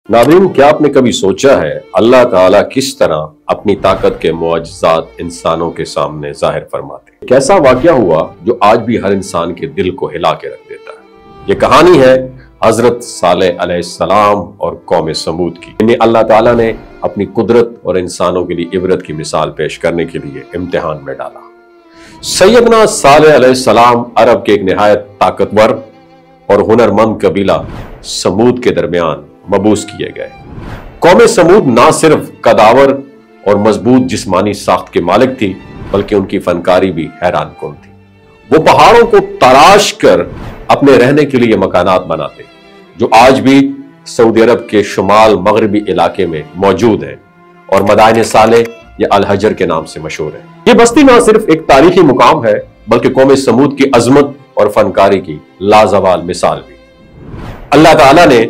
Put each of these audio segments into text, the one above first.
नाज़रीन, क्या आपने कभी सोचा है अल्लाह ताला किस तरह अपनी ताकत के मुआजिज़ात इंसानों के सामने जाहिर फरमाते हैं। कैसा वाक़या हुआ जो आज भी हर इंसान के दिल को हिला के रख देता है। ये कहानी है हजरत सालेह अलैहिस्सलाम और कौम समूद की। इन्हें अल्लाह ताला ने अपनी कुदरत और इंसानों के लिए इबरत की मिसाल पेश करने के लिए इम्तिहान में डाला। सैयदना सालेह अलैहिस्सलाम अरब के एक निहायत ताकतवर और हुनरमंद कबीला समूद के दरमियान मबूस किए गए। कौम समूद ना सिर्फ कदावर और मजबूत जिस्मानी साख्त के मालिक थी, बल्कि उनकी फनकारी भी हैरान कुन थी। वो पहाड़ों को तराश कर अपने रहने के लिए मकानात बनाते, जो आज भी सऊदी अरब के शुमाल मगरबी इलाके में मौजूद है और मदाइन सालेह या अल हजर के नाम से मशहूर है। ये बस्ती ना सिर्फ एक तारीखी मुकाम है, बल्कि कौम समूद की अजमत और फनकारी की लाजवाल मिसाल भी। अल्लाह ताला ने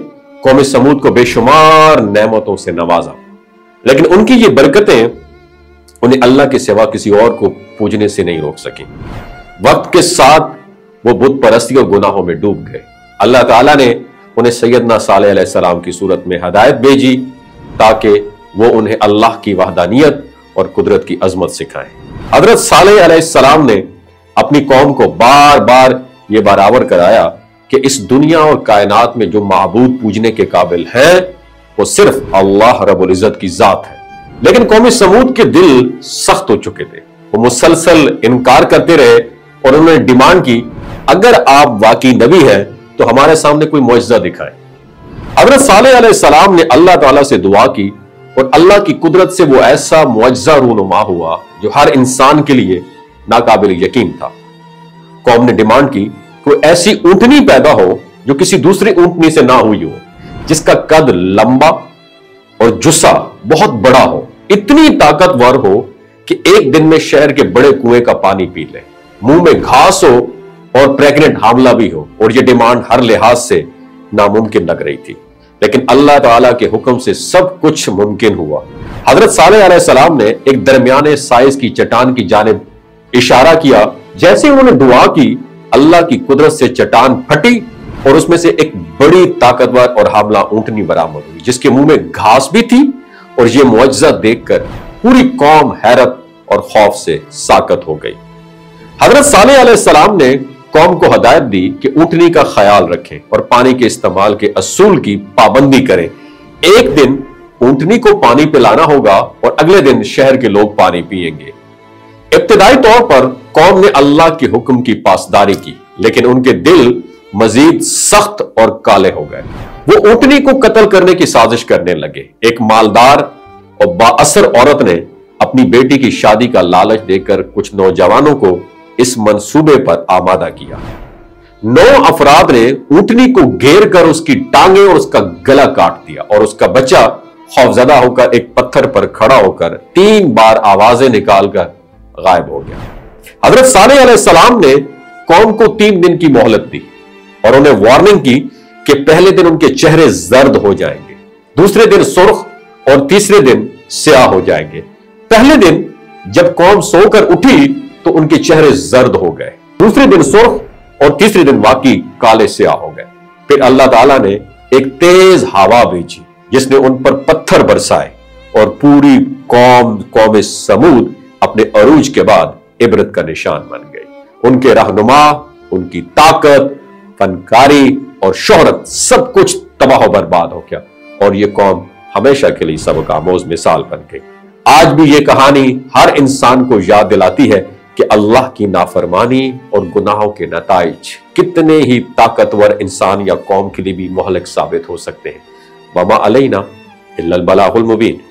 कौम समूद को बेशुमार नेमतों से नवाजा, लेकिन उनकी ये बरकतें उन्हें अल्लाह के सिवा किसी और को पूजने से नहीं रोक सकी। वक्त के साथ वो बुत परस्ती और गुनाहों में डूब गए। अल्लाह ताला ने उन्हें सैयदना सालेह अलैहिस्सलाम की सूरत में हदायत भेजी ताकि वो उन्हें अल्लाह की वहदानियत और कुदरत की अजमत सिखाएं। हजरत सालेह अलैहिस्सलाम ने अपनी कौम को बार बार ये बराबर कराया कि इस दुनिया और कायनात में जो माबूद पूजने के काबिल है वो सिर्फ अल्लाह रब्बुल इज्जत की जात है। लेकिन कौम समूद के दिल सख्त हो चुके थे। वो मुसलसल इनकार करते रहे और उन्होंने डिमांड की, अगर आप वाकई नबी हैं तो हमारे सामने कोई मुआजिज़ा दिखाएं। हज़रत सालेह अलैहिस्सलाम ने अल्लाह ताला से दुआ की और अल्लाह की कुदरत से वो ऐसा मुआजिज़ा रूनुमा हुआ जो हर इंसान के लिए नाकाबिल यकीन था। कौम ने डिमांड की कोई ऐसी ऊंटनी पैदा हो जो किसी दूसरी ऊंटनी से ना हुई हो, जिसका कद लंबा और जुस्सा बहुत बड़ा हो, इतनी ताकतवर हो कि एक दिन में शहर के बड़े कुएं का पानी पी ले, मुंह में घास हो और प्रेग्नेंट हामला भी हो। और यह डिमांड हर लिहाज से नामुमकिन लग रही थी, लेकिन अल्लाह ताला के हुक्म से सब कुछ मुमकिन हुआ। हजरत सालेह अलैहिस्सलाम ने एक दरमियाने साइज की चट्टान की जानिब इशारा किया। जैसे उन्होंने दुआ की, अल्लाह की कुदरत से चट्टान फटी और उसमें से एक बड़ी ताकतवर और हामला ऊंटनी बरामद हुई, जिसके मुंह में घास भी थी। और यह मुआजिज़ा देखकर पूरी कौम हैरत और खौफ से साकत हो गई। हजरत सालेह अलैहिस्सलाम ने कौम को हदायत दी कि ऊंटनी का ख्याल रखें और पानी के इस्तेमाल के असूल की पाबंदी करें। एक दिन ऊंटनी को पानी पिलाना होगा और अगले दिन शहर के लोग पानी पिएंगे। इब्तिदाई तौर पर कौम ने अल्लाह के हुक्म की पासदारी की, लेकिन उनके दिल मजीद सख्त और काले हो गए। वो ऊंटनी को कत्ल करने की साजिश करने लगे। एक मालदार और बाअसर औरत ने अपनी बेटी की शादी का लालच देकर कुछ नौजवानों को इस मंसूबे पर आमादा किया। 9 अफराद ने ऊंटनी को घेर कर उसकी टांगे और उसका गला काट दिया और उसका बच्चा खौफजदा होकर एक पत्थर पर खड़ा होकर 3 बार आवाजें निकालकर गायब हो गया। हजरत सालेह अलैहिस्सलाम ने कौम को 3 दिन की मोहलत दी और उन्हें वार्निंग की कि पहले दिन उनके चेहरे जर्द हो जाएंगे, दूसरे दिन सुर्ख और तीसरे दिन स्याह हो जाएंगे। पहले दिन जब कौम सोकर उठी तो उनके चेहरे जर्द हो गए, दूसरे दिन सुर्ख और तीसरे दिन वाकई काले स्याह हो गए। फिर अल्लाह ताला ने एक तेज हवा भेजी जिसने उन पर पत्थर बरसाए और पूरी कौम समूद अपने अरूज के बाद इबरत का निशान बन गई। उनके रहनुमा, उनकी ताकत, फनकारी और शोहरत सब कुछ तबाह बर्बाद हो गया और ये कौम हमेशा के लिए सबक आमोज मिसाल बन गई। आज भी ये कहानी हर इंसान को याद दिलाती है कि अल्लाह की नाफरमानी और गुनाहों के नताइज कितने ही ताकतवर इंसान या कौम के लिए भी मुहलिक साबित हो सकते हैं। वमा अलैना इल्लल बलागुल मुबीन।